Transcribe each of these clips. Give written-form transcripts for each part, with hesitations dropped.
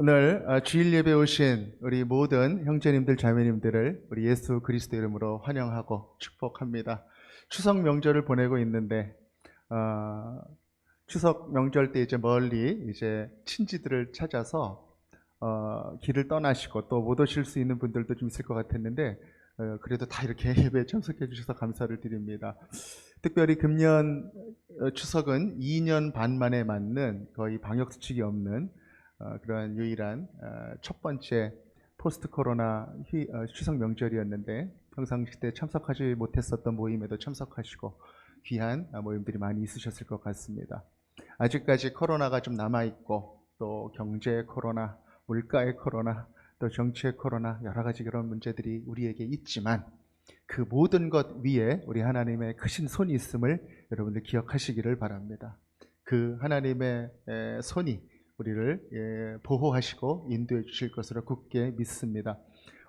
오늘 주일 예배 오신 우리 모든 형제님들 자매님들을 우리 예수 그리스도 이름으로 환영하고 축복합니다. 추석 명절을 보내고 있는데 추석 명절 때 이제 멀리 이제 친지들을 찾아서 길을 떠나시고 또 못 오실 수 있는 분들도 좀 있을 것 같았는데 그래도 다 이렇게 예배에 참석해 주셔서 감사를 드립니다. 특별히 금년 추석은 2년 반 만에 맞는 거의 방역 수칙이 없는 그러한 유일한 첫 번째 포스트 코로나 추석 명절이었는데 평상시 때 참석하지 못했었던 모임에도 참석하시고 귀한 모임들이 많이 있으셨을 것 같습니다. 아직까지 코로나가 좀 남아있고 또 경제 코로나, 물가의 코로나, 또 정치의 코로나 여러 가지 그런 문제들이 우리에게 있지만 그 모든 것 위에 우리 하나님의 크신 손이 있음을 여러분들 기억하시기를 바랍니다. 그 하나님의 손이 우리를 보호하시고 인도해 주실 것으로 굳게 믿습니다.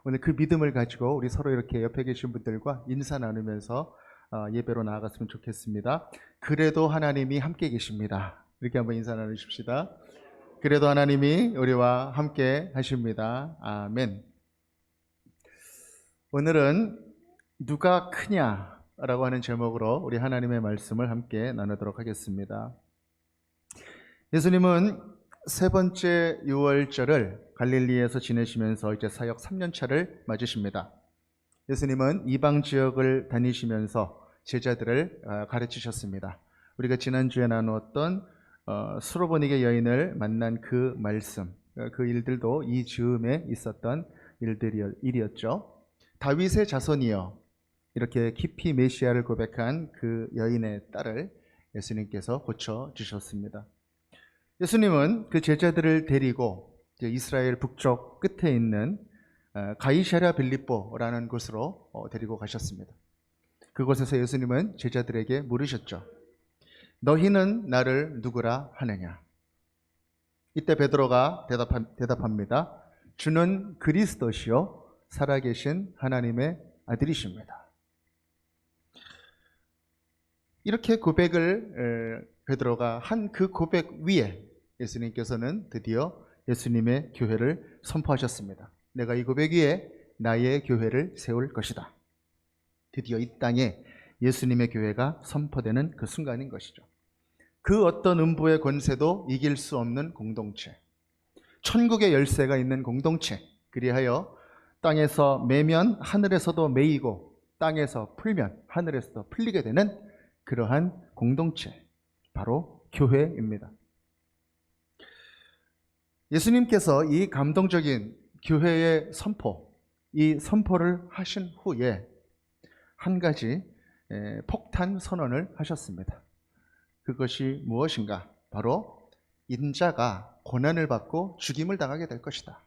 오늘 그 믿음을 가지고 우리 서로 이렇게 옆에 계신 분들과 인사 나누면서 예배로 나아갔으면 좋겠습니다. 그래도 하나님이 함께 계십니다. 이렇게 한번 인사 나누십시다. 그래도 하나님이 우리와 함께 하십니다. 아멘. 오늘은 누가 크냐라고 하는 제목으로 우리 하나님의 말씀을 함께 나누도록 하겠습니다. 예수님은 세 번째 유월절을 갈릴리에서 지내시면서 이제 사역 3년 차를 맞으십니다. 예수님은 이방 지역을 다니시면서 제자들을 가르치셨습니다. 우리가 지난주에 나누었던 수로보니게 여인을 만난 그 말씀, 그 일들도 이 즈음에 있었던 일이었죠. 다윗의 자손이여, 이렇게 깊이 메시아를 고백한 그 여인의 딸을 예수님께서 고쳐주셨습니다. 예수님은 그 제자들을 데리고 이스라엘 북쪽 끝에 있는 가이사랴 빌립보라는 곳으로 데리고 가셨습니다. 그곳에서 예수님은 제자들에게 물으셨죠. 너희는 나를 누구라 하느냐? 이때 베드로가 대답합니다. 주는 그리스도시요 살아계신 하나님의 아들이십니다. 이렇게 고백을 베드로가 한 그 고백 위에 예수님께서는 드디어 예수님의 교회를 선포하셨습니다. 내가 이 고백 위에 나의 교회를 세울 것이다. 드디어 이 땅에 예수님의 교회가 선포되는 그 순간인 것이죠. 그 어떤 음부의 권세도 이길 수 없는 공동체, 천국의 열쇠가 있는 공동체, 그리하여 땅에서 매면 하늘에서도 매이고 땅에서 풀면 하늘에서도 풀리게 되는 그러한 공동체, 바로 교회입니다. 예수님께서 이 감동적인 교회의 선포, 이 선포를 하신 후에 한 가지 폭탄 선언을 하셨습니다. 그것이 무엇인가? 바로 인자가 고난을 받고 죽임을 당하게 될 것이다.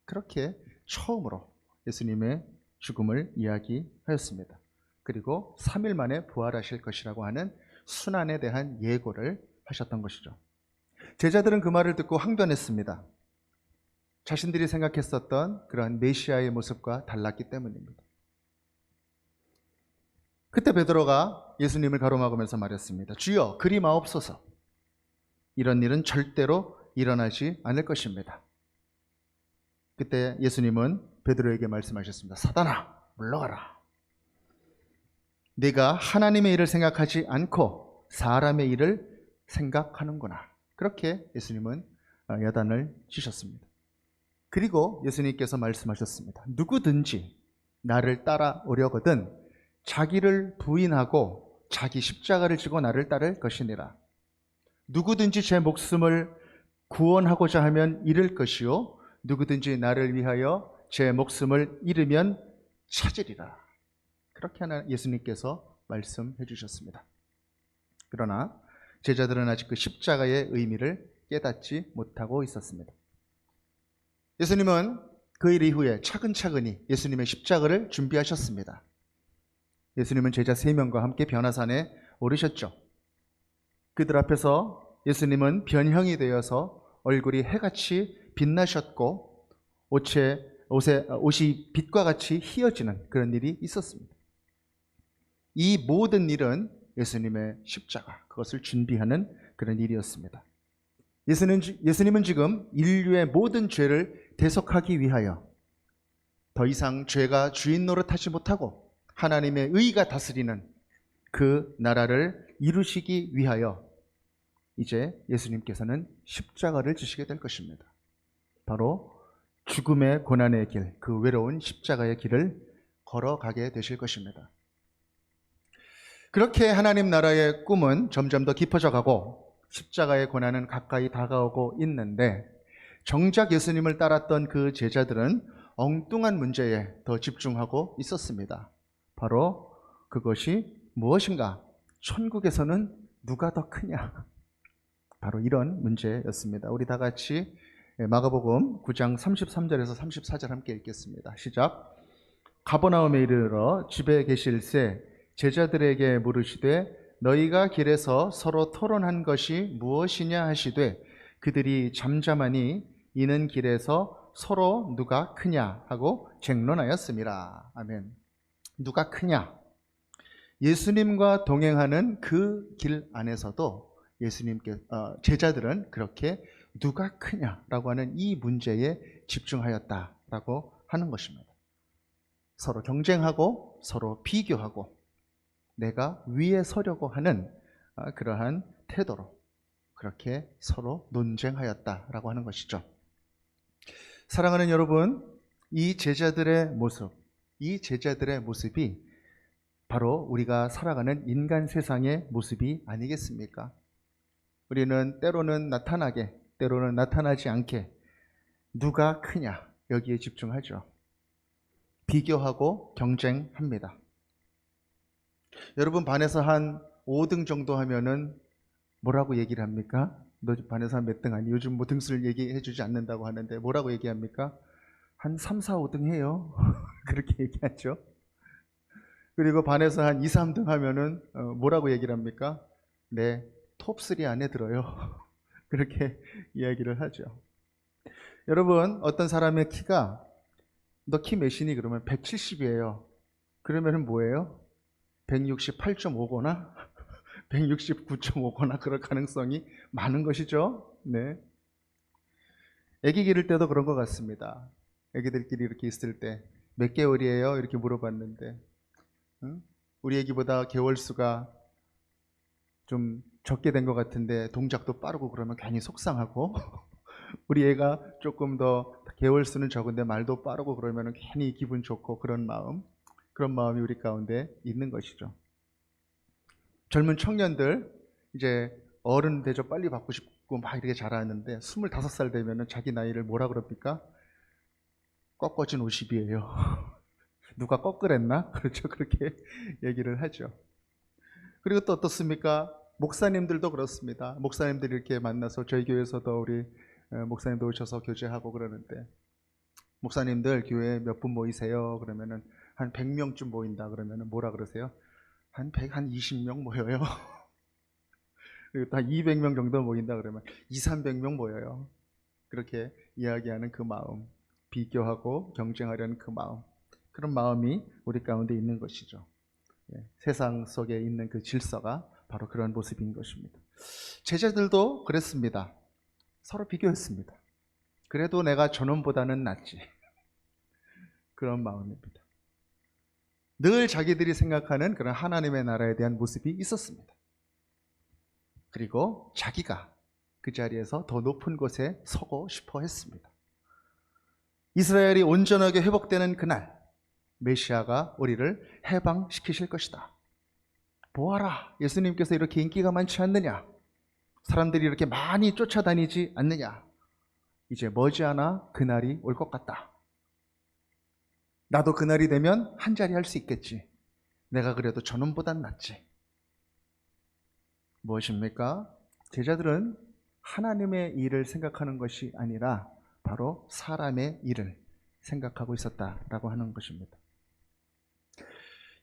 그렇게 처음으로 예수님의 죽음을 이야기하였습니다. 그리고 3일 만에 부활하실 것이라고 하는 순환에 대한 예고를 하셨던 것이죠. 제자들은 그 말을 듣고 항변했습니다. 자신들이 생각했었던 그러한 메시아의 모습과 달랐기 때문입니다. 그때 베드로가 예수님을 가로막으면서 말했습니다. 주여, 그리 마옵소서. 이런 일은 절대로 일어나지 않을 것입니다. 그때 예수님은 베드로에게 말씀하셨습니다. 사단아, 물러가라. 네가 하나님의 일을 생각하지 않고 사람의 일을 생각하는구나. 그렇게 예수님은 야단을 치셨습니다. 그리고 예수님께서 말씀하셨습니다. 누구든지 나를 따라오려거든 자기를 부인하고 자기 십자가를 지고 나를 따를 것이니라. 누구든지 제 목숨을 구원하고자 하면 잃을 것이요 누구든지 나를 위하여 제 목숨을 잃으면 찾으리라. 그렇게 예수님께서 말씀해 주셨습니다. 그러나 제자들은 아직 그 십자가의 의미를 깨닫지 못하고 있었습니다. 예수님은 그 일 이후에 차근차근히 예수님의 십자가를 준비하셨습니다. 예수님은 제자 3명과 함께 변화산에 오르셨죠. 그들 앞에서 예수님은 변형이 되어서 얼굴이 해같이 빛나셨고 옷이 빛과 같이 희어지는 그런 일이 있었습니다. 이 모든 일은 예수님의 십자가, 그것을 준비하는 그런 일이었습니다. 예수님은 지금 인류의 모든 죄를 대속하기 위하여 더 이상 죄가 주인 노릇하지 못하고 하나님의 의가 다스리는 그 나라를 이루시기 위하여 이제 예수님께서는 십자가를 지시게 될 것입니다. 바로 죽음의 고난의 길, 그 외로운 십자가의 길을 걸어가게 되실 것입니다. 그렇게 하나님 나라의 꿈은 점점 더 깊어져 가고 십자가의 고난은 가까이 다가오고 있는데, 정작 예수님을 따랐던 그 제자들은 엉뚱한 문제에 더 집중하고 있었습니다. 바로 그것이 무엇인가? 천국에서는 누가 더 크냐? 바로 이런 문제였습니다. 우리 다 같이 마가복음 9장 33절에서 34절 함께 읽겠습니다. 시작. 가버나움에 이르러 집에 계실새 제자들에게 물으시되 너희가 길에서 서로 토론한 것이 무엇이냐 하시되 그들이 잠잠하니 이는 길에서 서로 누가 크냐 하고 쟁론하였습니다. 아멘. 누가 크냐? 예수님과 동행하는 그 길 안에서도 제자들은 그렇게 누가 크냐라고 하는 이 문제에 집중하였다라고 하는 것입니다. 서로 경쟁하고 서로 비교하고 내가 위에 서려고 하는 그러한 태도로 그렇게 서로 논쟁하였다라고 하는 것이죠. 사랑하는 여러분, 이 제자들의 모습이 바로 우리가 살아가는 인간 세상의 모습이 아니겠습니까? 우리는 때로는 나타나게, 때로는 나타나지 않게 누가 크냐 여기에 집중하죠. 비교하고 경쟁합니다. 여러분 반에서 한 5등 정도 하면은 뭐라고 얘기를 합니까? 너 반에서 한 몇 등 아니? 요즘 뭐 등수를 얘기해 주지 않는다고 하는데 뭐라고 얘기합니까? 한 3, 4, 5등 해요. 그렇게 얘기하죠. 그리고 반에서 한 2, 3등 하면은 뭐라고 얘기를 합니까? 네, 톱3 안에 들어요. 그렇게 이야기를 하죠. 여러분, 어떤 사람의 키가 너 키 몇이니? 그러면 170이에요. 그러면은 뭐예요? 168.5거나 169.5거나 그럴 가능성이 많은 것이죠. 네. 아기 기를 때도 그런 것 같습니다. 아기들끼리 이렇게 있을 때 몇 개월이에요? 이렇게 물어봤는데 우리 아기보다 개월 수가 좀 적게 된 것 같은데 동작도 빠르고 그러면 괜히 속상하고 우리 애가 조금 더 개월 수는 적은데 말도 빠르고 그러면 괜히 기분 좋고 그런 마음이 우리 가운데 있는 것이죠. 젊은 청년들 이제 어른 대접 빨리 받고 싶고 막 이렇게 자라는데 25살 되면 자기 나이를 뭐라 그럽니까? 꺾어진 50이에요. 누가 꺾으랬나? 그렇죠. 그렇게 얘기를 하죠. 그리고 또 어떻습니까? 목사님들도 그렇습니다. 목사님들이 이렇게 만나서 저희 교회에서도 우리 목사님도 오셔서 교제하고 그러는데 목사님들 교회에 몇 분 모이세요? 그러면은 한 100명쯤 모인다 그러면은 뭐라 그러세요? 한 20명 모여요. 그리고 또 한 200명 정도 모인다 그러면 200~300명 모여요. 그렇게 이야기하는 그 마음, 비교하고 경쟁하려는 그 마음, 그런 마음이 우리 가운데 있는 것이죠. 세상 속에 있는 그 질서가 바로 그런 모습인 것입니다. 제자들도 그랬습니다. 서로 비교했습니다. 그래도 내가 저놈보다는 낫지. 그런 마음입니다. 늘 자기들이 생각하는 그런 하나님의 나라에 대한 모습이 있었습니다. 그리고 자기가 그 자리에서 더 높은 곳에 서고 싶어 했습니다. 이스라엘이 온전하게 회복되는 그날 메시아가 우리를 해방시키실 것이다. 보아라, 예수님께서 이렇게 인기가 많지 않느냐? 사람들이 이렇게 많이 쫓아다니지 않느냐? 이제 머지않아 그날이 올 것 같다. 나도 그날이 되면 한 자리 할 수 있겠지. 내가 그래도 저놈보단 낫지. 무엇입니까? 제자들은 하나님의 일을 생각하는 것이 아니라 바로 사람의 일을 생각하고 있었다라고 하는 것입니다.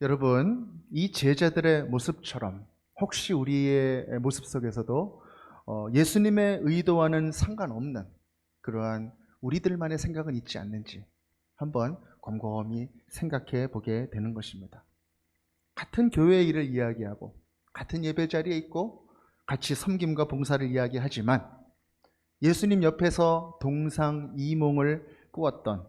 여러분, 이 제자들의 모습처럼 혹시 우리의 모습 속에서도 예수님의 의도와는 상관없는 그러한 우리들만의 생각은 있지 않는지 한번 곰곰이 생각해 보게 되는 것입니다. 같은 교회의 일을 이야기하고 같은 예배 자리에 있고 같이 섬김과 봉사를 이야기하지만 예수님 옆에서 동상이몽을 꾸었던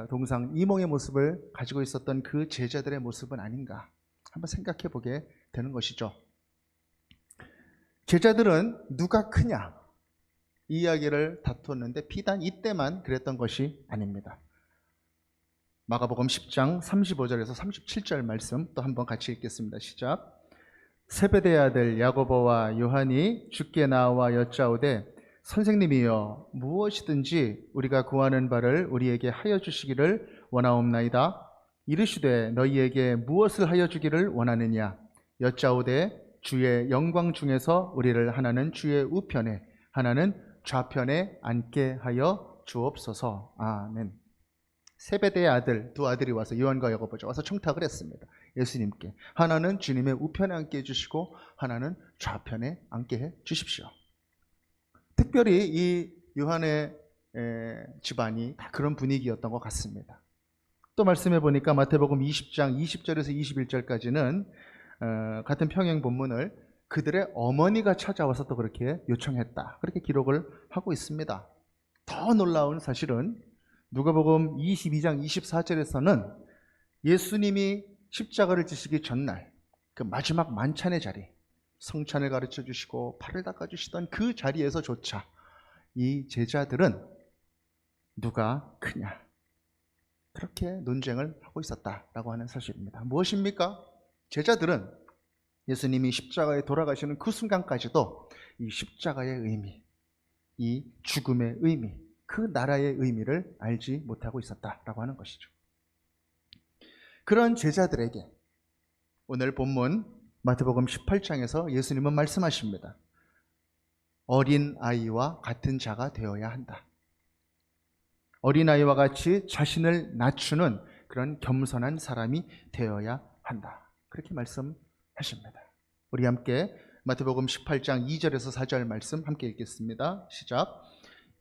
동상이몽의 모습을 가지고 있었던 그 제자들의 모습은 아닌가 한번 생각해 보게 되는 것이죠. 제자들은 누가 크냐 이 이야기를 다투었는데 비단 이때만 그랬던 것이 아닙니다. 마가복음 10장 35절에서 37절 말씀 또 한번 같이 읽겠습니다. 시작. 세베대의 아들 야고보와 요한이 주께 나와 여짜오되 선생님이여 무엇이든지 우리가 구하는 바를 우리에게 하여 주시기를 원하옵나이다. 이르시되 너희에게 무엇을 하여 주기를 원하느냐 여짜오되 주의 영광 중에서 우리를 하나는 주의 우편에 하나는 좌편에 앉게 하여 주옵소서. 아멘. 세베대의 아들 두 아들이 와서 요한과 야고보죠. 와서 청탁을 했습니다. 예수님께 하나는 주님의 우편에 앉게 해주시고 하나는 좌편에 앉게 해 주십시오. 특별히 이 요한의 집안이 다 그런 분위기였던 것 같습니다. 또 말씀해 보니까 마태복음 20장 20절에서 21절까지는 같은 평행 본문을 그들의 어머니가 찾아와서 또 그렇게 요청했다. 그렇게 기록을 하고 있습니다. 더 놀라운 사실은 누가복음 22장 24절에서는 예수님이 십자가를 지시기 전날 그 마지막 만찬의 자리, 성찬을 가르쳐 주시고 팔을 닦아 주시던 그 자리에서조차 이 제자들은 누가 크냐 그렇게 논쟁을 하고 있었다라고 하는 사실입니다. 무엇입니까? 제자들은 예수님이 십자가에 돌아가시는 그 순간까지도 이 십자가의 의미, 이 죽음의 의미, 그 나라의 의미를 알지 못하고 있었다라고 하는 것이죠. 그런 제자들에게 오늘 본문 마태복음 18장에서 예수님은 말씀하십니다. 어린아이와 같은 자가 되어야 한다. 어린아이와 같이 자신을 낮추는 그런 겸손한 사람이 되어야 한다. 그렇게 말씀하십니다. 우리 함께 마태복음 18장 2절에서 4절 말씀 함께 읽겠습니다. 시작.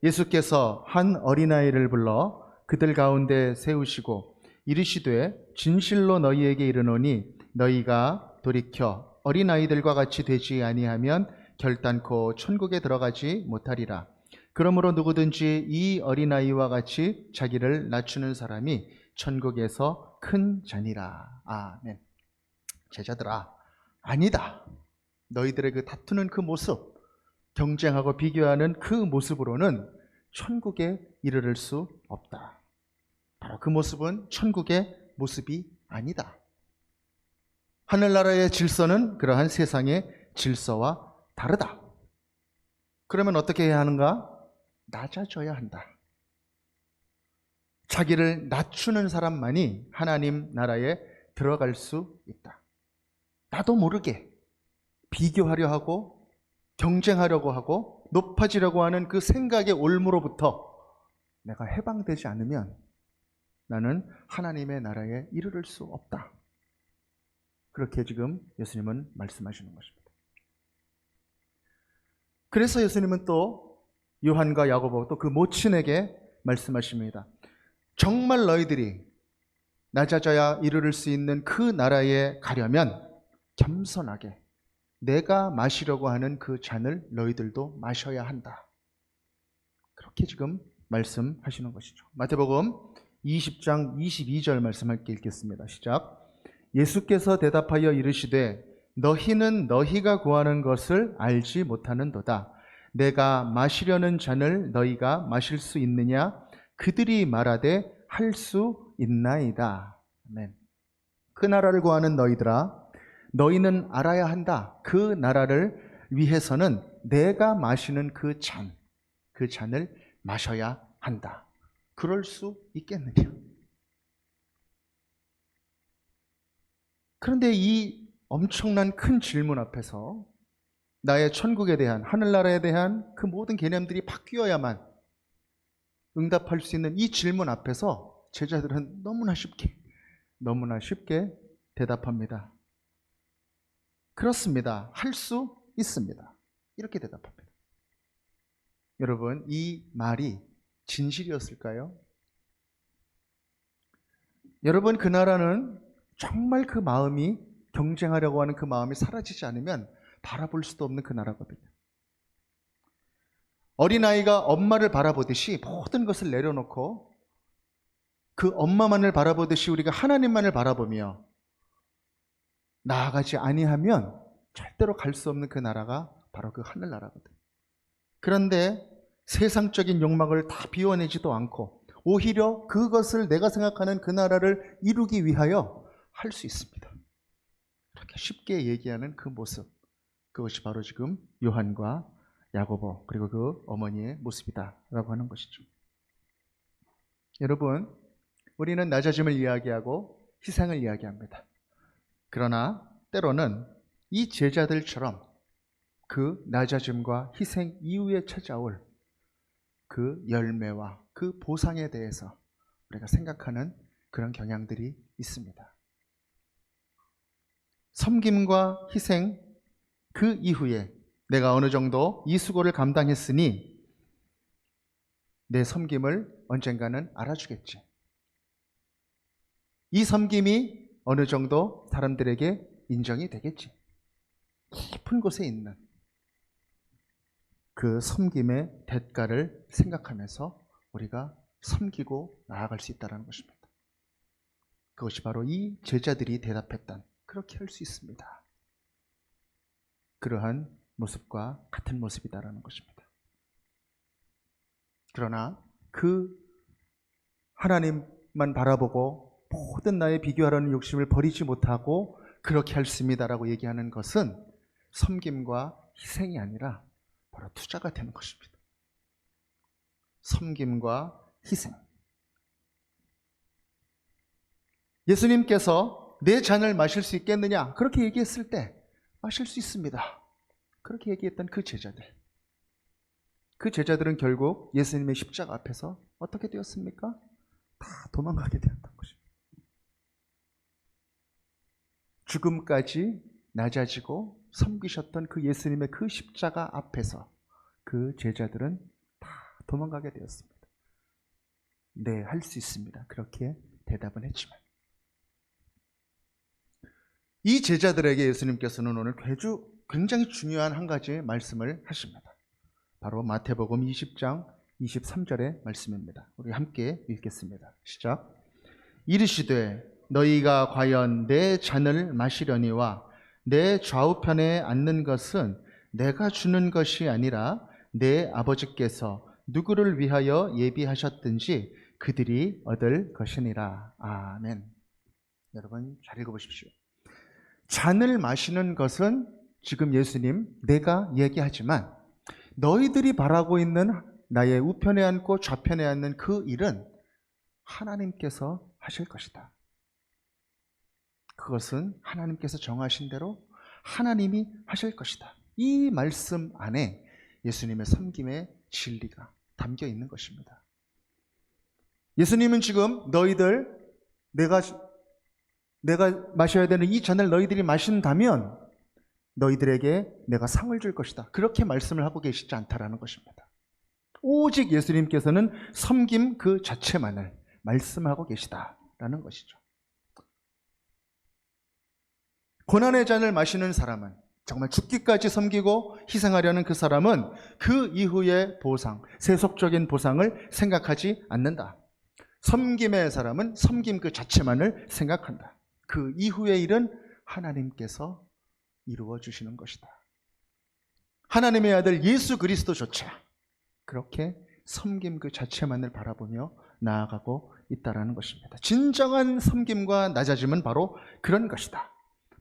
예수께서 한 어린아이를 불러 그들 가운데 세우시고 이르시되 진실로 너희에게 이르노니 너희가 돌이켜 어린아이들과 같이 되지 아니하면 결단코 천국에 들어가지 못하리라. 그러므로 누구든지 이 어린아이와 같이 자기를 낮추는 사람이 천국에서 큰 자니라. 아멘. 제자들아, 아니다. 너희들의 그 다투는 그 모습, 경쟁하고 비교하는 그 모습으로는 천국에 이르를 수 없다. 바로 그 모습은 천국의 모습이 아니다. 하늘나라의 질서는 그러한 세상의 질서와 다르다. 그러면 어떻게 해야 하는가? 낮아져야 한다. 자기를 낮추는 사람만이 하나님 나라에 들어갈 수 있다. 나도 모르게 비교하려 하고 경쟁하려고 하고 높아지려고 하는 그 생각의 올무로부터 내가 해방되지 않으면 나는 하나님의 나라에 이르를 수 없다. 그렇게 지금 예수님은 말씀하시는 것입니다. 그래서 예수님은 또 요한과 야고보 또 그 모친에게 말씀하십니다. 정말 너희들이 낮아져야 이르를 수 있는 그 나라에 가려면 겸손하게 내가 마시려고 하는 그 잔을 너희들도 마셔야 한다. 그렇게 지금 말씀하시는 것이죠. 마태복음 20장 22절 말씀 함께 읽겠습니다. 시작. 예수께서 대답하여 이르시되 너희는 너희가 구하는 것을 알지 못하는도다. 내가 마시려는 잔을 너희가 마실 수 있느냐? 그들이 말하되 할 수 있나이다. 아멘. 그 나라를 구하는 너희들아, 너희는 알아야 한다. 그 나라를 위해서는 내가 마시는 그 잔을 마셔야 한다. 그럴 수 있겠느냐? 그런데 이 엄청난 큰 질문 앞에서 나의 천국에 대한, 하늘나라에 대한 그 모든 개념들이 바뀌어야만 응답할 수 있는 이 질문 앞에서 제자들은 너무나 쉽게 대답합니다. 그렇습니다. 할 수 있습니다. 이렇게 대답합니다. 여러분, 이 말이 진실이었을까요? 여러분, 그 나라는 정말 그 마음이, 경쟁하려고 하는 그 마음이 사라지지 않으면 바라볼 수도 없는 그 나라거든요. 어린아이가 엄마를 바라보듯이 모든 것을 내려놓고 그 엄마만을 바라보듯이 우리가 하나님만을 바라보며 나아가지 아니하면 절대로 갈 수 없는 그 나라가 바로 그 하늘나라거든. 그런데 세상적인 욕망을 다 비워내지도 않고 오히려 그것을 내가 생각하는 그 나라를 이루기 위하여 할 수 있습니다. 그렇게 쉽게 얘기하는 그 모습, 그것이 바로 지금 요한과 야고보 그리고 그 어머니의 모습이다라고 하는 것이죠. 여러분, 우리는 낮아짐을 이야기하고 희생을 이야기합니다. 그러나 때로는 이 제자들처럼 그 낮아짐과 희생 이후에 찾아올 그 열매와 그 보상에 대해서 우리가 생각하는 그런 경향들이 있습니다. 섬김과 희생 그 이후에 내가 어느 정도 이 수고를 감당했으니 내 섬김을 언젠가는 알아주겠지. 이 섬김이 어느 정도 사람들에게 인정이 되겠지. 깊은 곳에 있는 그 섬김의 대가를 생각하면서 우리가 섬기고 나아갈 수 있다는 것입니다. 그것이 바로 이 제자들이 대답했던 그렇게 할 수 있습니다. 그러한 모습과 같은 모습이다라는 것입니다. 그러나 그 하나님만 바라보고 모든 나의 비교하려는 욕심을 버리지 못하고 그렇게 할 수 있습니다라고 얘기하는 것은 섬김과 희생이 아니라 바로 투자가 되는 것입니다. 섬김과 희생. 예수님께서 내 잔을 마실 수 있겠느냐? 그렇게 얘기했을 때 마실 수 있습니다. 그렇게 얘기했던 그 제자들. 그 제자들은 결국 예수님의 십자가 앞에서 어떻게 되었습니까? 다 도망가게 되었던 것입니다. 죽음까지 낮아지고 섬기셨던 그 예수님의 그 십자가 앞에서 그 제자들은 다 도망가게 되었습니다. 네, 할 수 있습니다. 그렇게 대답은 했지만 이 제자들에게 예수님께서는 오늘 굉장히 중요한 한 가지 말씀을 하십니다. 바로 마태복음 20장 23절의 말씀입니다. 우리 함께 읽겠습니다. 시작. 이르시되 너희가 과연 내 잔을 마시려니와 내 좌우편에 앉는 것은 내가 주는 것이 아니라 내 아버지께서 누구를 위하여 예비하셨든지 그들이 얻을 것이니라. 아멘. 여러분 잘 읽어보십시오. 잔을 마시는 것은 지금 예수님 내가 얘기하지만 너희들이 바라고 있는 나의 우편에 앉고 좌편에 앉는 그 일은 하나님께서 하실 것이다. 그것은 하나님께서 정하신 대로 하나님이 하실 것이다. 이 말씀 안에 예수님의 섬김의 진리가 담겨 있는 것입니다. 예수님은 지금 너희들 내가 마셔야 되는 이 잔을 너희들이 마신다면 너희들에게 내가 상을 줄 것이다. 그렇게 말씀을 하고 계시지 않다라는 것입니다. 오직 예수님께서는 섬김 그 자체만을 말씀하고 계시다라는 것이죠. 고난의 잔을 마시는 사람은 정말 죽기까지 섬기고 희생하려는 그 사람은 그 이후의 보상, 세속적인 보상을 생각하지 않는다. 섬김의 사람은 섬김 그 자체만을 생각한다. 그 이후의 일은 하나님께서 이루어 주시는 것이다. 하나님의 아들 예수 그리스도조차 그렇게 섬김 그 자체만을 바라보며 나아가고 있다는 것입니다. 진정한 섬김과 낮아짐은 바로 그런 것이다.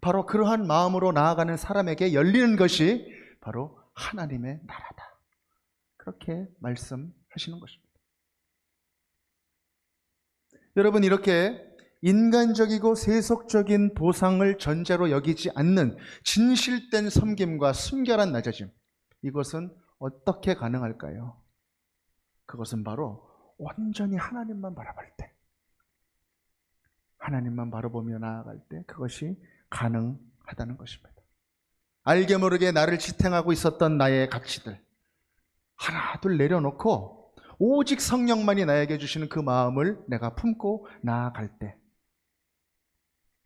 바로 그러한 마음으로 나아가는 사람에게 열리는 것이 바로 하나님의 나라다. 그렇게 말씀하시는 것입니다. 여러분, 이렇게 인간적이고 세속적인 보상을 전제로 여기지 않는 진실된 섬김과 순결한 낮아짐, 이것은 어떻게 가능할까요? 그것은 바로 온전히 하나님만 바라볼 때, 하나님만 바라보며 나아갈 때 그것이 가능하다는 것입니다. 알게 모르게 나를 지탱하고 있었던 나의 가치들 하나 둘 내려놓고 오직 성령만이 나에게 주시는 그 마음을 내가 품고 나아갈 때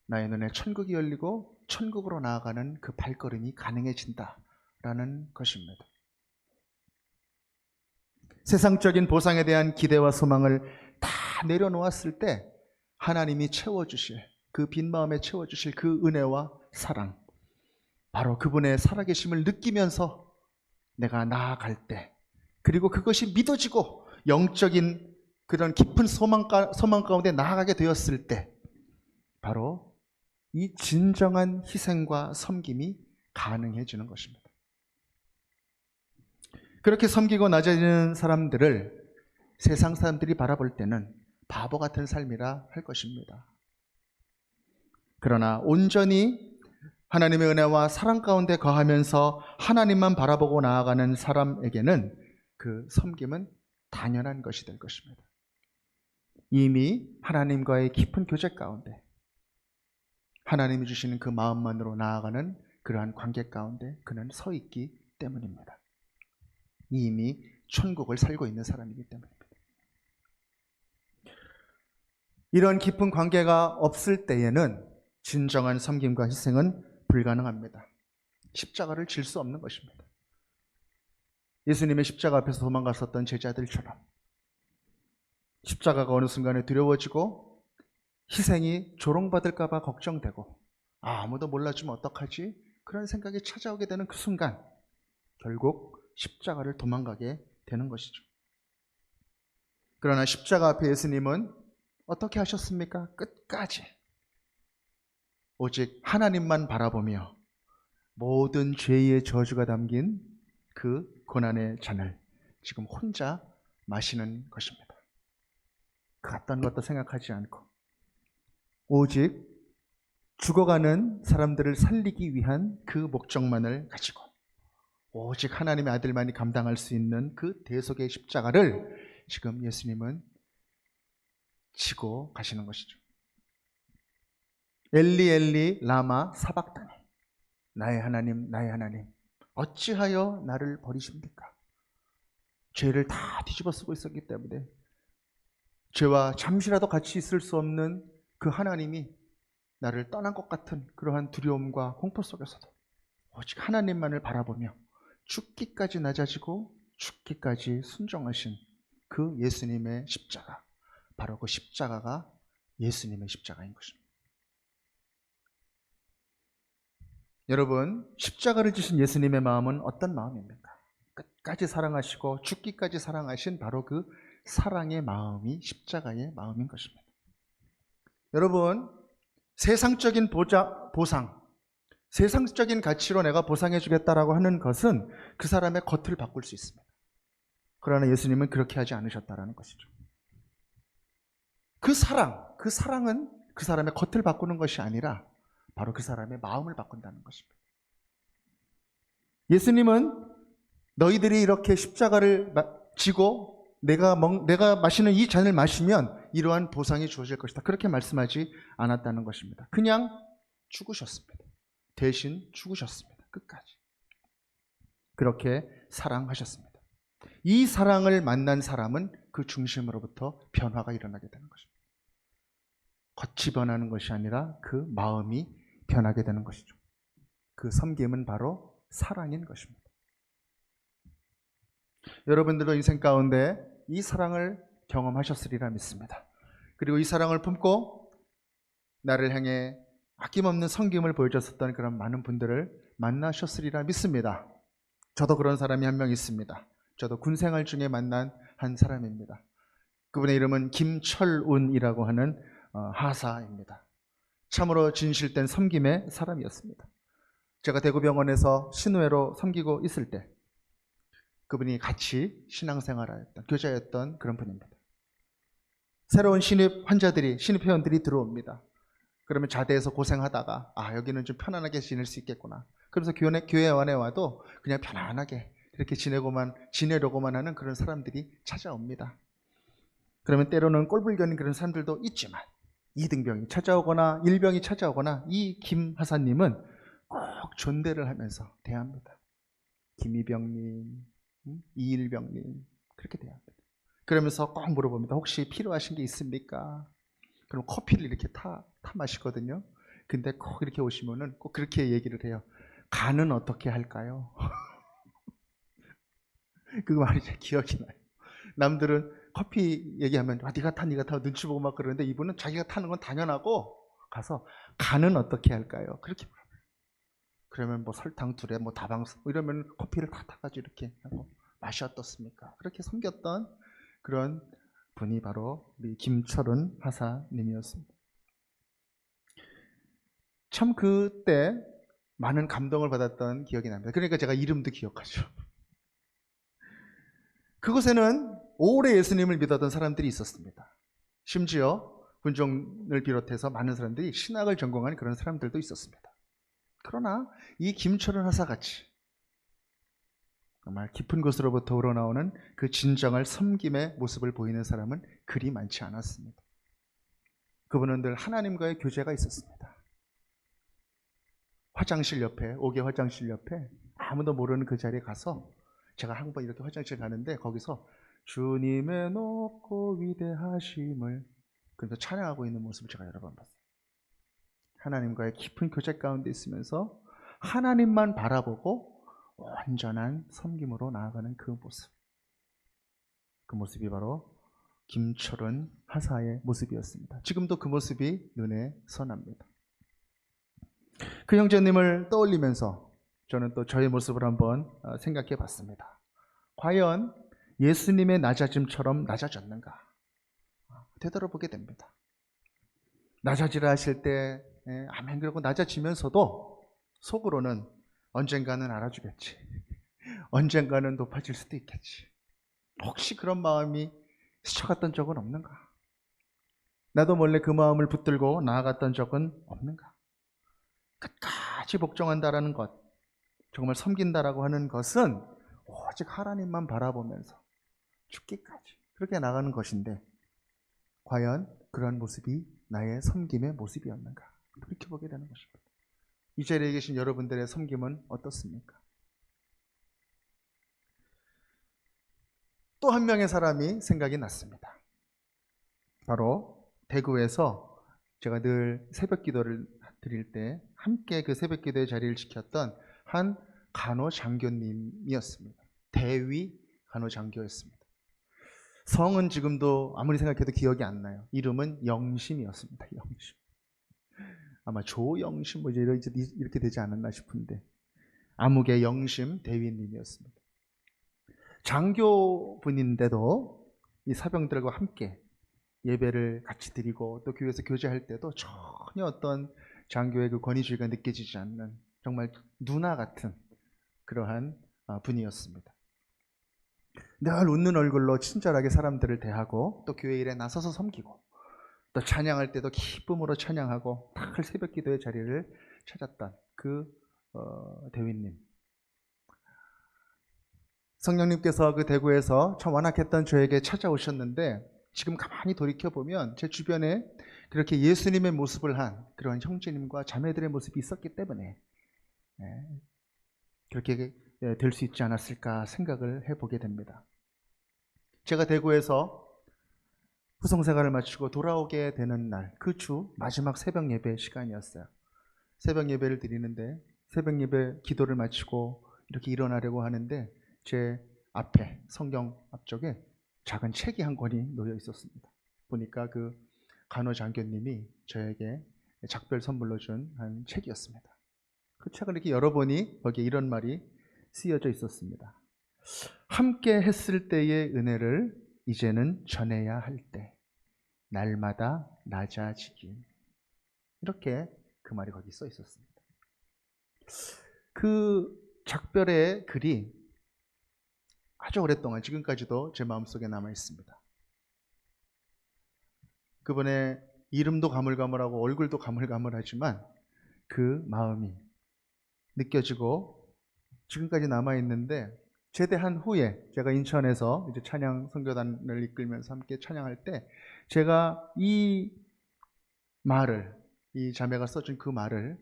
나의 눈에 천국이 열리고 천국으로 나아가는 그 발걸음이 가능해진다라는 것입니다. 세상적인 보상에 대한 기대와 소망을 다 내려놓았을 때 하나님이 채워주실, 그 빈 마음에 채워주실 그 은혜와 사랑, 바로 그분의 살아계심을 느끼면서 내가 나아갈 때, 그리고 그것이 믿어지고 영적인 그런 깊은 소망 가운데 나아가게 되었을 때, 바로 이 진정한 희생과 섬김이 가능해지는 것입니다. 그렇게 섬기고 낮아지는 사람들을 세상 사람들이 바라볼 때는 바보 같은 삶이라 할 것입니다. 그러나 온전히 하나님의 은혜와 사랑 가운데 거하면서 하나님만 바라보고 나아가는 사람에게는 그 섬김은 당연한 것이 될 것입니다. 이미 하나님과의 깊은 교제 가운데 하나님이 주시는 그 마음만으로 나아가는 그러한 관계 가운데 그는 서 있기 때문입니다. 이미 천국을 살고 있는 사람이기 때문입니다. 이런 깊은 관계가 없을 때에는 진정한 섬김과 희생은 불가능합니다. 십자가를 질 수 없는 것입니다. 예수님의 십자가 앞에서 도망갔었던 제자들처럼 십자가가 어느 순간에 두려워지고 희생이 조롱받을까 봐 걱정되고 아무도 몰라주면 어떡하지? 그런 생각이 찾아오게 되는 그 순간 결국 십자가를 도망가게 되는 것이죠. 그러나 십자가 앞에 예수님은 어떻게 하셨습니까? 끝까지 오직 하나님만 바라보며 모든 죄의 저주가 담긴 그 고난의 잔을 지금 혼자 마시는 것입니다. 그 어떤 것도 생각하지 않고 오직 죽어가는 사람들을 살리기 위한 그 목적만을 가지고 오직 하나님의 아들만이 감당할 수 있는 그 대속의 십자가를 지금 예수님은 지고 가시는 것이죠. 엘리 엘리 라마 사박다니, 나의 하나님 나의 하나님 어찌하여 나를 버리십니까? 죄를 다 뒤집어 쓰고 있었기 때문에 죄와 잠시라도 같이 있을 수 없는 그 하나님이 나를 떠난 것 같은 그러한 두려움과 공포 속에서도 오직 하나님만을 바라보며 죽기까지 낮아지고 죽기까지 순종하신 그 예수님의 십자가, 바로 그 십자가가 예수님의 십자가인 것입니다. 여러분, 십자가를 지신 예수님의 마음은 어떤 마음입니까? 끝까지 사랑하시고 죽기까지 사랑하신 바로 그 사랑의 마음이 십자가의 마음인 것입니다. 여러분, 세상적인 보상, 세상적인 가치로 내가 보상해 주겠다라고 하는 것은 그 사람의 겉을 바꿀 수 있습니다. 그러나 예수님은 그렇게 하지 않으셨다라는 것이죠. 그 사랑은 그 사람의 겉을 바꾸는 것이 아니라 바로 그 사람의 마음을 바꾼다는 것입니다. 예수님은 너희들이 이렇게 십자가를 지고 내가 마시는 이 잔을 마시면 이러한 보상이 주어질 것이다, 그렇게 말씀하지 않았다는 것입니다. 그냥 죽으셨습니다. 대신 죽으셨습니다. 끝까지. 그렇게 사랑하셨습니다. 이 사랑을 만난 사람은 그 중심으로부터 변화가 일어나게 되는 것입니다. 겉이 변하는 것이 아니라 그 마음이 변하게 되는 것이죠. 그 섬김은 바로 사랑인 것입니다. 여러분들도 인생 가운데 이 사랑을 경험하셨으리라 믿습니다. 그리고 이 사랑을 품고 나를 향해 아낌없는 섬김을 보여줬었던 그런 많은 분들을 만나셨으리라 믿습니다. 저도 그런 사람이 한 명 있습니다. 저도 군생활 중에 만난 한 사람입니다. 그분의 이름은 김철운이라고 하는 하사입니다. 참으로 진실된 섬김의 사람이었습니다. 제가 대구병원에서 신우회로 섬기고 있을 때 그분이 같이 신앙생활하였던, 교제였던 그런 분입니다. 새로운 신입 회원들이 들어옵니다. 그러면 자대에서 고생하다가 여기는 좀 편안하게 지낼 수 있겠구나. 그래서 교회 안에 와도 그냥 편안하게 이렇게 지내려고만 하는 그런 사람들이 찾아옵니다. 그러면 때로는 꼴불견인 그런 사람들도 있지만 2등병이 찾아오거나 1병이 찾아오거나 이 김 하사님은 꼭 존대를 하면서 대합니다. 김이병님, 이일병님, 그렇게 대합니다. 그러면서 꼭 물어봅니다. 혹시 필요하신 게 있습니까? 그럼 커피를 이렇게 타 마시거든요. 근데 꼭 이렇게 오시면은 꼭 그렇게 얘기를 해요. 간은 어떻게 할까요? 그 말이 제 기억이 나요. 남들은 커피 얘기하면 네가 타 네가 타 눈치 보고 막 그러는데 이분은 자기가 타는 건 당연하고 가서 간은 어떻게 할까요? 그렇게 물어봐요. 그러면 뭐 설탕 둘에 뭐 다방수 이러면 커피를 다 타가지고 이렇게 하고 맛이 어떻습니까? 그렇게 섬겼던 그런 분이 바로 우리 김철은 하사님이었습니다. 참 그때 많은 감동을 받았던 기억이 납니다. 그러니까 제가 이름도 기억하죠. 그곳에는 오래 예수님을 믿었던 사람들이 있었습니다. 심지어 군종을 비롯해서 많은 사람들이 신학을 전공한 그런 사람들도 있었습니다. 그러나 이 김철은 하사같이 정말 깊은 곳으로부터 우러나오는 그 진정한 섬김의 모습을 보이는 사람은 그리 많지 않았습니다. 그분은 늘 하나님과의 교제가 있었습니다. 화장실 옆에, 옥의 화장실 옆에 아무도 모르는 그 자리에 가서 제가 한 번 이렇게 화장실 가는데 거기서 주님의 높고 위대하심을 그래서 찬양하고 있는 모습을 제가 여러 번 봤어요. 하나님과의 깊은 교제 가운데 있으면서 하나님만 바라보고 온전한 섬김으로 나아가는 그 모습. 그 모습이 바로 김철은 하사의 모습이었습니다. 지금도 그 모습이 눈에 선합니다. 그 형제님을 떠올리면서 저는 또 저의 모습을 한번 생각해 봤습니다. 과연 예수님의 낮아짐처럼 낮아졌는가? 되돌아보게 됩니다. 낮아지라 하실 때 아멘 그러고 낮아지면서도 속으로는 언젠가는 알아주겠지. 언젠가는 높아질 수도 있겠지. 혹시 그런 마음이 스쳐갔던 적은 없는가? 나도 몰래 그 마음을 붙들고 나아갔던 적은 없는가? 끝까지 복종한다라는 것, 정말 섬긴다라고 하는 것은 오직 하나님만 바라보면서 죽기까지 그렇게 나가는 것인데 과연 그런 모습이 나의 섬김의 모습이었는가? 그렇게 보게 되는 것입니다. 이 자리에 계신 여러분들의 섬김은 어떻습니까? 또 한 명의 사람이 생각이 났습니다. 바로 대구에서 제가 늘 새벽 기도를 드릴 때 함께 그 새벽 기도의 자리를 지켰던 한 간호장교님이었습니다. 대위 간호장교였습니다. 성은 지금도 아무리 생각해도 기억이 안 나요. 이름은 영심이었습니다. 영심. 아마 조영심 뭐 이렇게 되지 않았나 싶은데 암흑의 영심 대위님이었습니다. 장교분인데도 이 사병들과 함께 예배를 같이 드리고 또 교회에서 교제할 때도 전혀 어떤 장교의 그 권위주의가 느껴지지 않는 정말 누나 같은 그러한 분이었습니다. 늘 웃는 얼굴로 친절하게 사람들을 대하고 또 교회 일에 나서서 섬기고 또 찬양할 때도 기쁨으로 찬양하고 늘 새벽 기도의 자리를 찾았던 그 대위님. 성령님께서 그 대구에서 참 완악했던 저에게 찾아오셨는데 지금 가만히 돌이켜보면 제 주변에 그렇게 예수님의 모습을 한 그런 형제님과 자매들의 모습이 있었기 때문에 그렇게 될 수 있지 않았을까 생각을 해보게 됩니다. 제가 대구에서 후성생활을 마치고 돌아오게 되는 날, 그 주 마지막 새벽 예배 시간이었어요. 새벽 예배를 드리는데 새벽 예배 기도를 마치고 이렇게 일어나려고 하는데 제 앞에 성경 앞쪽에 작은 책이 한 권이 놓여 있었습니다. 보니까 그 간호장교님이 저에게 작별 선물로 준 한 책이었습니다. 그 책을 이렇게 열어보니 거기에 이런 말이 쓰여져 있었습니다. 함께 했을 때의 은혜를 이제는 전해야 할 때 날마다 낮아지기. 이렇게 그 말이 거기 써 있었습니다. 그 작별의 글이 아주 오랫동안 지금까지도 제 마음속에 남아 있습니다. 그분의 이름도 가물가물하고 얼굴도 가물가물하지만 그 마음이 느껴지고 지금까지 남아 있는데 제대한 후에 제가 인천에서 이제 찬양 선교단을 이끌면서 함께 찬양할 때 제가 이 말을 이 자매가 써준 그 말을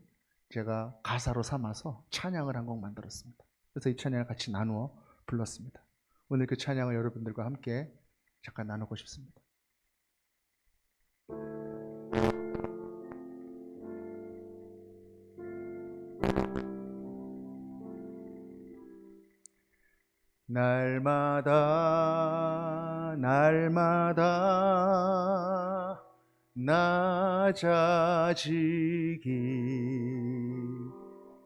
제가 가사로 삼아서 찬양을 한 곡 만들었습니다. 그래서 이 찬양을 같이 나누어 불렀습니다. 오늘 그 찬양을 여러분들과 함께 잠깐 나누고 싶습니다. 날마다 날마다 낮아지기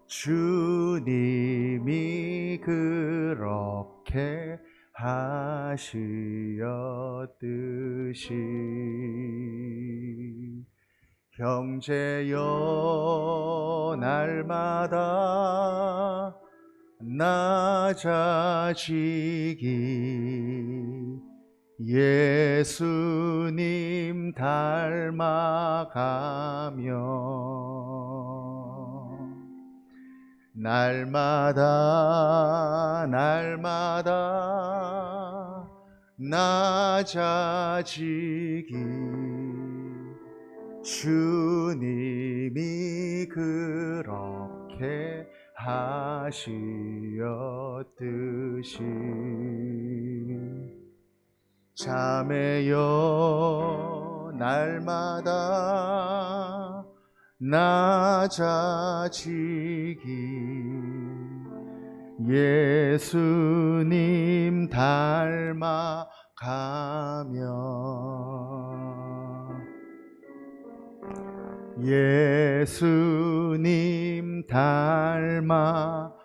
주님이 그렇게 하시었듯이 형제여 날마다 낮아지기 예수님 닮아가며 날마다 낮아지기 주님이 그렇게 하시었듯이 자매여 날마다 낮아지기 예수님 닮아가며 예수님 닮아가며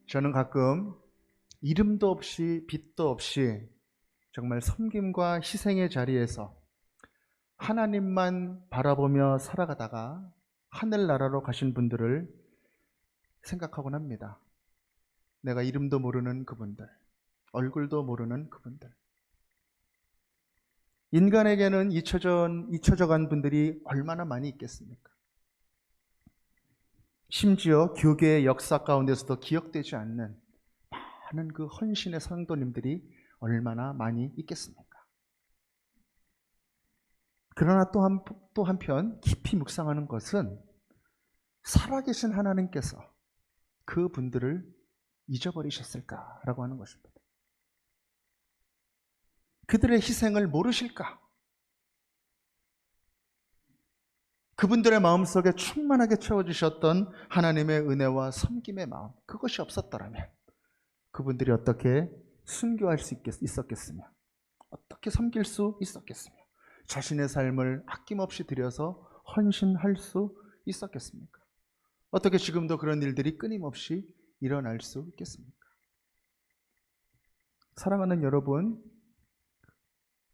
저는 가끔 이름도 없이 빛도 없이 정말 섬김과 희생의 자리에서 하나님만 바라보며 살아가다가 하늘나라로 가신 분들을 생각하곤 합니다. 내가 이름도 모르는 그분들, 얼굴도 모르는 그분들. 인간에게는 잊혀져 간 분들이 얼마나 많이 있겠습니까? 심지어 교계의 역사 가운데서도 기억되지 않는 많은 그 헌신의 성도님들이 얼마나 많이 있겠습니까? 그러나 또 한편 깊이 묵상하는 것은 살아계신 하나님께서 그 분들을 잊어버리셨을까라고 하는 것입니다. 그들의 희생을 모르실까? 그분들의 마음속에 충만하게 채워주셨던 하나님의 은혜와 섬김의 마음, 그것이 없었더라면 그분들이 어떻게 순교할 수 있었겠으며 어떻게 섬길 수 있었겠으며 자신의 삶을 아낌없이 들여서 헌신할 수 있었겠습니까? 어떻게 지금도 그런 일들이 끊임없이 일어날 수 있겠습니까? 사랑하는 여러분,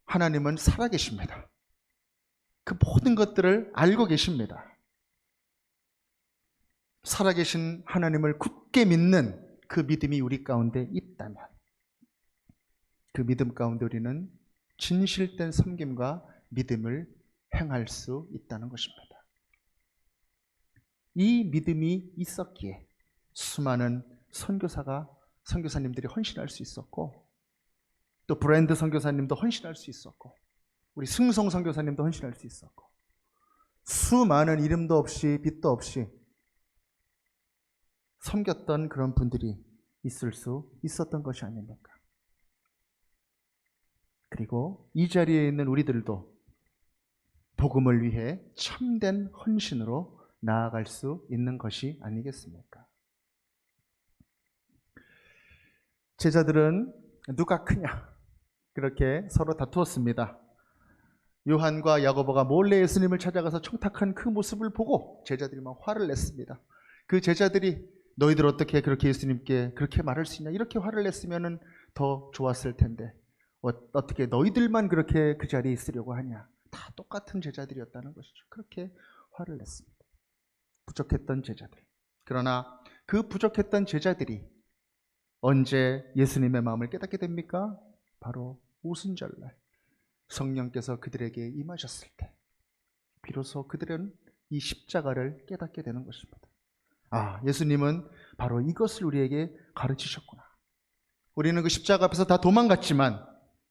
하나님은 살아계십니다. 그 모든 것들을 알고 계십니다. 살아계신 하나님을 굳게 믿는 그 믿음이 우리 가운데 있다면 그 믿음 가운데 우리는 진실된 섬김과 믿음을 행할 수 있다는 것입니다. 이 믿음이 있었기에 수많은 선교사님들이 헌신할 수 있었고 또 브랜드 선교사님도 헌신할 수 있었고 우리 승성 선교사님도 헌신할 수 있었고 수많은 이름도 없이 빛도 없이 섬겼던 그런 분들이 있을 수 있었던 것이 아닙니까? 그리고 이 자리에 있는 우리들도 복음을 위해 참된 헌신으로 나아갈 수 있는 것이 아니겠습니까? 제자들은 누가 크냐 그렇게 서로 다투었습니다. 요한과 야고보가 몰래 예수님을 찾아가서 청탁한 그 모습을 보고 제자들이 막 화를 냈습니다. 그 제자들이 너희들 어떻게 그렇게 예수님께 그렇게 말할 수 있냐 이렇게 화를 냈으면 더 좋았을 텐데 어떻게 너희들만 그렇게 그 자리에 있으려고 하냐. 다 똑같은 제자들이었다는 것이죠. 그렇게 화를 냈습니다. 부족했던 제자들. 그러나 그 부족했던 제자들이 언제 예수님의 마음을 깨닫게 됩니까? 바로 오순절날 성령께서 그들에게 임하셨을 때 비로소 그들은 이 십자가를 깨닫게 되는 것입니다. 아, 예수님은 바로 이것을 우리에게 가르치셨구나. 우리는 그 십자가 앞에서 다 도망갔지만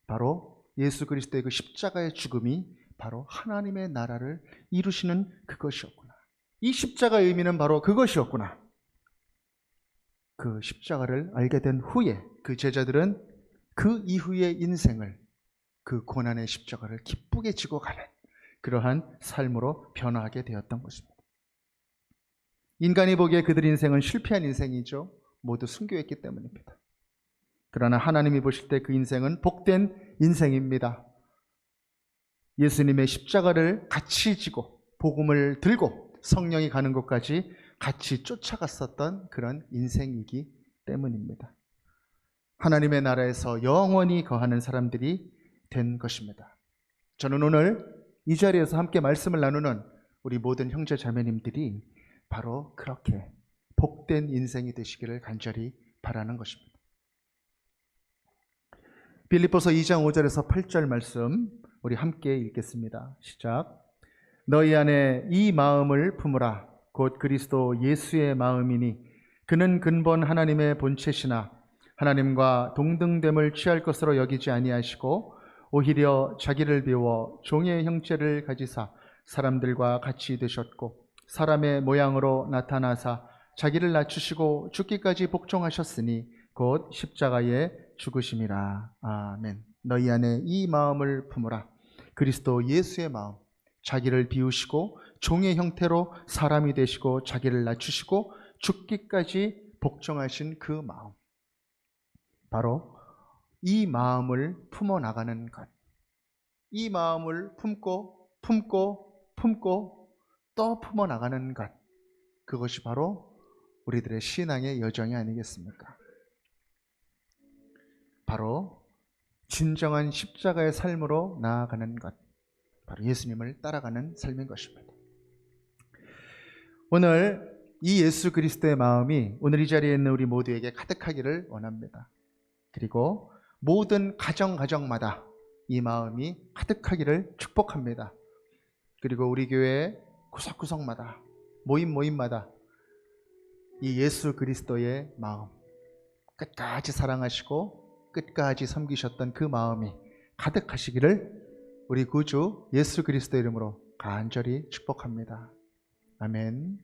바로 예수 그리스도의 그 십자가의 죽음이 바로 하나님의 나라를 이루시는 그것이었구나. 이 십자가의 의미는 바로 그것이었구나. 그 십자가를 알게 된 후에 그 제자들은 그 이후의 인생을 그 고난의 십자가를 기쁘게 지고 가는 그러한 삶으로 변화하게 되었던 것입니다. 인간이 보기에 그들 인생은 실패한 인생이죠. 모두 순교했기 때문입니다. 그러나 하나님이 보실 때 그 인생은 복된 인생입니다. 예수님의 십자가를 같이 지고 복음을 들고 성령이 가는 곳까지 같이 쫓아갔었던 그런 인생이기 때문입니다. 하나님의 나라에서 영원히 거하는 사람들이 된 것입니다. 저는 오늘 이 자리에서 함께 말씀을 나누는 우리 모든 형제 자매님들이 바로 그렇게 복된 인생이 되시기를 간절히 바라는 것입니다. 빌립보서 2장 5절에서 8절 말씀 우리 함께 읽겠습니다. 시작. 너희 안에 이 마음을 품으라. 곧 그리스도 예수의 마음이니 그는 근본 하나님의 본체시나 하나님과 동등됨을 취할 것으로 여기지 아니하시고 오히려 자기를 비워 종의 형체를 가지사 사람들과 같이 되셨고 사람의 모양으로 나타나사 자기를 낮추시고 죽기까지 복종하셨으니 곧 십자가에 죽으심이라. 아멘. 너희 안에 이 마음을 품으라. 그리스도 예수의 마음, 자기를 비우시고 종의 형태로 사람이 되시고 자기를 낮추시고 죽기까지 복종하신 그 마음, 바로 이 마음을 품어나가는 것, 이 마음을 품고 또 품어나가는 것, 그것이 바로 우리들의 신앙의 여정이 아니겠습니까? 바로 진정한 십자가의 삶으로 나아가는 것, 바로 예수님을 따라가는 삶인 것입니다. 오늘 이 예수 그리스도의 마음이 오늘 이 자리에 있는 우리 모두에게 가득하기를 원합니다. 그리고 모든 가정마다 이 마음이 가득하기를 축복합니다. 그리고 우리 교회 구석구석마다 모임마다 이 예수 그리스도의 마음, 끝까지 사랑하시고 끝까지 섬기셨던 그 마음이 가득하시기를 우리 구주 예수 그리스도 이름으로 간절히 축복합니다. 아멘.